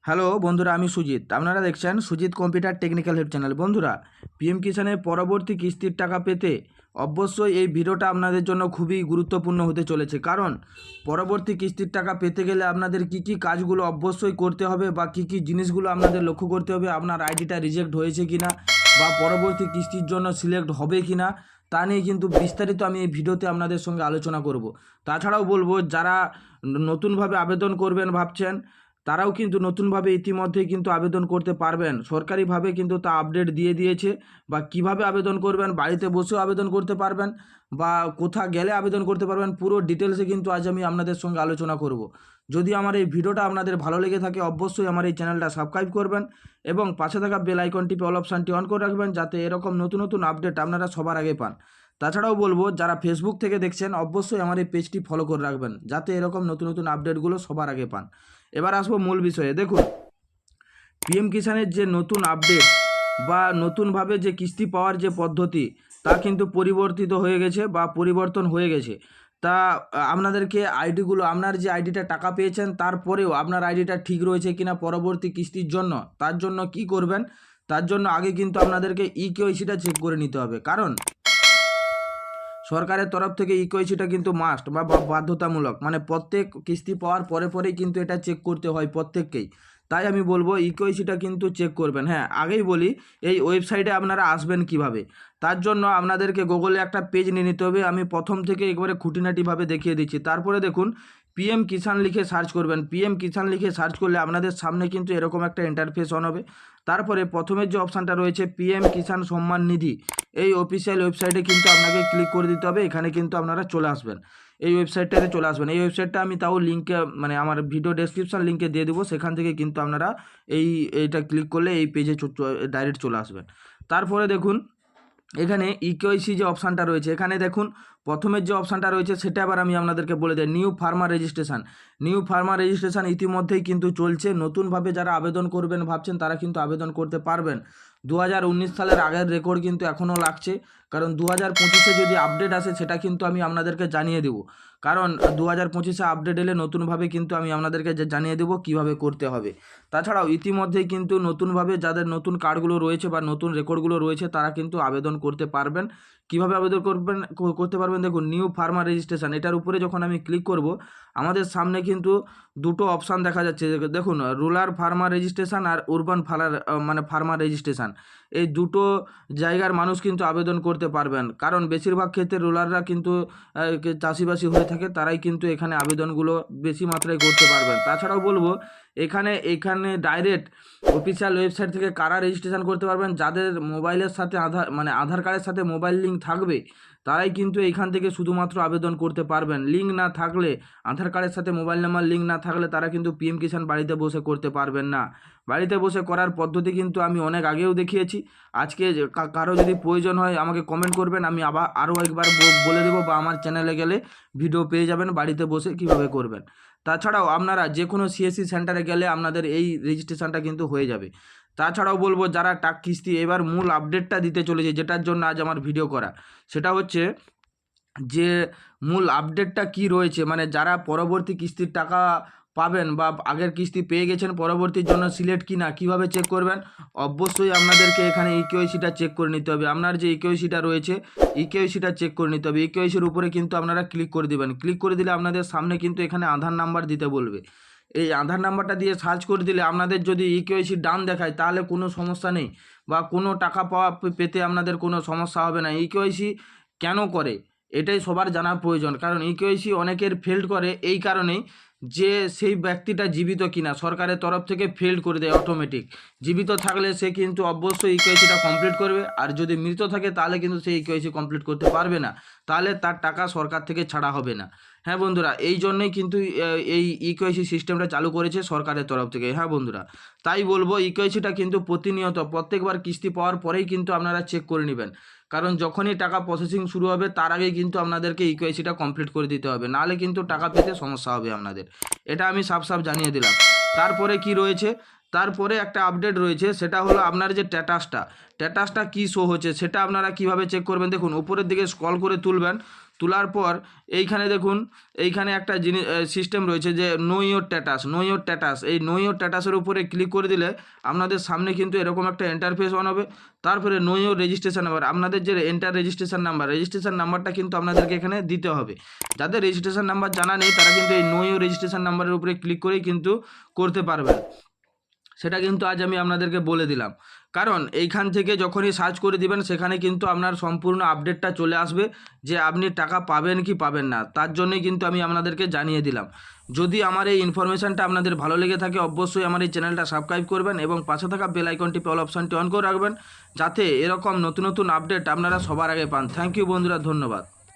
Hello বন্ধুরা, আমি সুজিত। আপনারা দেখছেন Sujit computer technical help channel. বন্ধুরা, পিএম কিষাণের পরবর্তী কিস্তির টাকা পেতে অবশ্যই এই ভিডিওটা আপনাদের জন্য খুবই গুরুত্বপূর্ণ হতে চলেছে। কারণ পরবর্তী কিস্তির টাকা পেতে গেলে আপনাদের কি কি কাজগুলো অবশ্যই করতে হবে বা কি কি জিনিসগুলো আপনাদের লক্ষ্য করতে হবে, আপনার আইডিটা রিজেক্ট হয়েছে কিনা বা পরবর্তী কিস্তির জন্য সিলেক্ট হবে কিনা, তা নিয়ে কিন্তু বিস্তারিত আমি এই ভিডিওতে আপনাদের সঙ্গে আলোচনা করব। তাছাড়াও বলবো, যারা নতুনভাবে আবেদন করবেন ভাবছেন, তারাও কিন্তু নতুনভাবে ইতিমধ্যেই কিন্তু আবেদন করতে পারবেন। সরকারিভাবে কিন্তু তা আপডেট দিয়ে দিয়েছে। বা কিভাবে আবেদন করবেন, বাড়িতে বসেও আবেদন করতে পারবেন বা কোথা গেলে আবেদন করতে পারবেন, পুরো ডিটেলসে কিন্তু আজ আমি আপনাদের সঙ্গে আলোচনা করব। যদি আমার এই ভিডিওটা আপনাদের ভালো লেগে থাকে, অবশ্যই আমার এই চ্যানেলটা সাবস্ক্রাইব করবেন এবং পাশে থাকা বেল আইকন টিপে অল অপশানটি অন করে রাখবেন, যাতে এরকম নতুন নতুন আপডেট আপনারা সবার আগে পান। তাছাড়াও বলবো, যারা ফেসবুক থেকে দেখছেন অবশ্যই আমার এই পেজটি ফলো করে রাখবেন, যাতে এরকম নতুন নতুন আপডেটগুলো সবার আগে পান। এবার আসবো মূল বিষয়ে। দেখুন, পিএম কিষাণের যে নতুন আপডেট বা নতুনভাবে যে কিস্তি পাওয়ার যে পদ্ধতি, তা কিন্তু পরিবর্তিত হয়ে গেছে বা পরিবর্তন হয়ে গেছে। তা আপনাদেরকে আইডিগুলো, আপনার যে আইডিটা টাকা পেয়েছেন তারপরেও আপনার আইডিটা ঠিক রয়েছে কিনা পরবর্তী কিস্তির জন্য, তার জন্য কি করবেন, তার জন্য আগে কিন্তু আপনাদেরকে ইকেওয়াইসিটা চেক করে নিতে হবে। কারণ সরকারের তরফ থেকে ইকেওয়াইসিটা কিন্তু মাস্ট বা বাধ্যতামূলক, মানে প্রত্যেক কিস্তি পাওয়ার পরে পরেই কিন্তু এটা চেক করতে হয় প্রত্যেককেই। তাই আমি বলবো ইকেওয়াইসিটা কিন্তু চেক করবেন। হ্যাঁ, আগেই বলি, এই ওয়েবসাইটে আপনারা আসবেন কিভাবে। তার জন্য আপনাদেরকে গুগলে একটা পেজ নিয়ে নিতে হবে। আমি প্রথম থেকে একবারে খুঁটিনাটিভাবে দেখিয়ে দিচ্ছি। তারপরে দেখুন, পিএম কিষাণ লিখে সার্চ করবেন। পিএম কিষাণ লিখে সার্চ করলে আপনাদের সামনে কিন্তু এরকম একটা ইন্টারফেস অন হবে। তারপরে প্রথমের যে অপশানটা রয়েছে পিএম কিষাণ সম্মান নিধি, এই অফিসিয়াল ওয়েবসাইটে কিন্তু আপনাকে ক্লিক করে দিতে হবে। এখানে কিন্তু আপনারা চলে আসবেন, এই ওয়েবসাইটটাতে চলে আসবেন। এই ওয়েবসাইটটা আমি তাও লিঙ্কে, মানে আমার ভিডিও ডেসক্রিপশন লিঙ্কে দিয়ে দেবো। সেখান থেকে কিন্তু আপনারা এইটা ক্লিক করলে এই পেজে ডাইরেক্ট চলে আসবেন। তারপরে দেখুন, এখানে ইকেওয়াইসি যে অপশানটা রয়েছে, এখানে দেখুন প্রথমের যে অপশানটা রয়েছে সেটা আবার আমি আপনাদেরকে বলে দিই, new farmer registration. New farmer registration ইতিমধ্যেই কিন্তু চলছে। নতুনভাবে যারা আবেদন করবেন ভাবছেন, তারা কিন্তু আবেদন করতে পারবেন। 2019 সালের আগের রেকর্ড কিন্তু এখনও লাগছে। কারণ 2025-এ যদি আপডেট আসে সেটা কিন্তু আমি আপনাদেরকে জানিয়ে দেবো। কারণ 2025-এ আপডেট এলে নতুনভাবে কিন্তু আমি আপনাদেরকে জানিয়ে দেবো কীভাবে করতে হবে। তাছাড়াও ইতিমধ্যেই কিন্তু নতুনভাবে যাদের নতুন কার্ডগুলো রয়েছে বা নতুন রেকর্ডগুলো রয়েছে, তারা কিন্তু আবেদন করতে পারবেন। কিভাবে আবেদন করতে পারবেন, দেখুন নিউ ফার্মার রেজিস্ট্রেশন, এটার উপরে যখন আমি ক্লিক করব, আমাদের সামনে কিন্তু দুটো অপশান দেখা যাচ্ছে। দেখুন, রুরাল ফার্মার রেজিস্ট্রেশন আর উরবান ফার্মার রেজিস্ট্রেশন, এই দুটো জায়গার মানুষ কিন্তু আবেদন করতে পারবেন। কারণ বেশিরভাগ ক্ষেত্রে রুরালরা কিন্তু চাষিবাসি হয়ে থাকে, তারাই কিন্তু এখানে আবেদনগুলো বেশি মাত্রায় করতে পারবেন। তাছাড়াও বলবো, এখানে ডাইরেক্ট অফিসিয়াল ওয়েবসাইট থেকে কারা রেজিস্ট্রেশন করতে পারবেন, যাদের মোবাইলের সাথে আধার কার্ডের সাথে মোবাইল লিঙ্ক থাকবে, তারাই কিন্তু এখান থেকে শুধুমাত্র আবেদন করতে পারবেন। লিঙ্ক না থাকলে, আধার কার্ডের সাথে মোবাইল নাম্বার লিঙ্ক না থাকলে, তারা কিন্তু পিএম কিষাণ বাড়িতে বসে করতে পারবেন না। বাড়িতে বসে করার পদ্ধতি কিন্তু আমি অনেক আগেও দেখিয়েছি। আজকে কারো যদি প্রয়োজন হয় আমাকে কমেন্ট করবেন, আমি আরও একবার বলে দেবো, বা আমার চ্যানেলে গেলে ভিডিও পেয়ে যাবেন বাড়িতে বসে কীভাবে করবেন। তাছাড়াও আপনারা যে কোনো সিএসসি সেন্টারে গেলে আপনাদের এই রেজিস্ট্রেশনটা কিন্তু হয়ে যাবে। তাছাড়াও বলবো, যারা কিস্তি, এবার মূল আপডেটটা দিতে চলেছে, যেটার জন্য আজ আমার ভিডিও করা, সেটা হচ্ছে যে মূল আপডেটটা কি রয়েছে, মানে যারা পরবর্তী কিস্তির টাকা পাবেন বা আগের কিস্তি পেয়ে গেছেন, পরবর্তীর জন্য সিলেক্ট কি না, কীভাবে চেক করবেন, অবশ্যই আপনাদেরকে এখানে ইকেওয়াইসিটা চেক করে নিতে হবে। আপনার যে ইকেওয়াইসিটা রয়েছে, ইকেওয়াইসিটা চেক করে নিতে হবে। ইকেওয়াইসির উপরে কিন্তু আপনারা ক্লিক করে দেবেন। ক্লিক করে দিলে আপনাদের সামনে কিন্তু এখানে আধার নাম্বার দিতে বলবে। এই আধার নাম্বারটা দিয়ে সার্চ করে দিলে আপনাদের যদি ইকেওয়াইসি ডান দেখায়, তাহলে কোনো সমস্যা নেই বা কোনো টাকা পেতে আপনাদের কোনো সমস্যা হবে না। ইকেওয়াইসি কেন করে, এটাই সবার জানার প্রয়োজন। কারণ ইকেওয়াইসি অনেকের ফেল্ড করে এই কারণেই যে সেই ব্যক্তিটা জীবিত কিনা, সরকারের তরফ থেকে ফেল্ড করে দেয় অটোমেটিক। জীবিত থাকলে সে কিন্তু অবশ্যই ইকেওয়াইসিটা কমপ্লিট করবে, আর যদি মৃত থাকে তাহলে কিন্তু সেই ইকেওয়াইসি কমপ্লিট করতে পারবে না, তাহলে তার টাকা সরকার থেকে ছাড়া হবে না। হ্যাঁ বন্ধুরা, এই জন্যই কিন্তু এই ইকেওয়াইসি সিস্টেমটা চালু করেছে সরকারের তরফ থেকে। হ্যাঁ বন্ধুরা, তাই বলবো ইকেওয়াইসিটা কিন্তু প্রতিনিয়ত প্রত্যেকবার কিস্তি পাওয়ার পরেই কিন্তু আপনারা চেক করে নেবেন। কারণ যখনই টাকা প্রসেসিং শুরু হবে তার আগেই কিন্তু আপনাদেরকে ইকেওয়াইসিটা কমপ্লিট করে দিতে হবে, নাহলে কিন্তু টাকা পেতে সমস্যা হবে আপনাদের। এটা আমি সাফ জানিয়ে দিলাম। তারপরে কি রয়েছে, তারপরে একটা আপডেট রয়েছে, সেটা হলো আপনার যে স্ট্যাটাসটা কী শো হচ্ছে সেটা আপনারা কিভাবে চেক করবেন। দেখুন উপরের দিকে স্ক্রল করে তুলবেন, তোলার পর এইখানে দেখুন, এইখানে একটা জিনিস সিস্টেম রয়েছে যে নো ইওর স্ট্যাটাস। এই নো ইওর স্ট্যাটাসের উপরে ক্লিক করে দিলে আপনাদের সামনে কিন্তু এরকম একটা ইন্টারফেস অন হবে। তারপরে নো ইওর রেজিস্ট্রেশন নাম্বার, আপনাদের যে রেজিস্ট্রেশন নাম্বারটা কিন্তু আপনাদেরকে এখানে দিতে হবে। যাদের রেজিস্ট্রেশন নাম্বার জানা নেই তারা কিন্তু এই নো ইওর রেজিস্ট্রেশন নাম্বারের উপরে ক্লিক করেই কিন্তু করতে পারবেন। সেটা কিন্তু আজ আমি আপনাদেরকে বলে দিলাম, কারণ এইখান থেকে যখনই সার্চ করে দিবেন সেখানে কিন্তু আপনার সম্পূর্ণ আপডেটটা চলে আসবে যে আপনি টাকা পাবেন কি পাবেন না। তার জন্যই কিন্তু আমি আপনাদেরকে জানিয়ে দিলাম। যদি আমার এই ইনফরমেশানটা আপনাদের ভালো লেগে থাকে অবশ্যই আমার এই চ্যানেলটা সাবস্ক্রাইব করবেন এবং পাশে থাকা বেল আইকনটি অল অপশানটি অন করে রাখবেন, যাতে এরকম নতুন নতুন আপডেট আপনারা সবার আগে পান। থ্যাংক ইউ বন্ধুরা, ধন্যবাদ।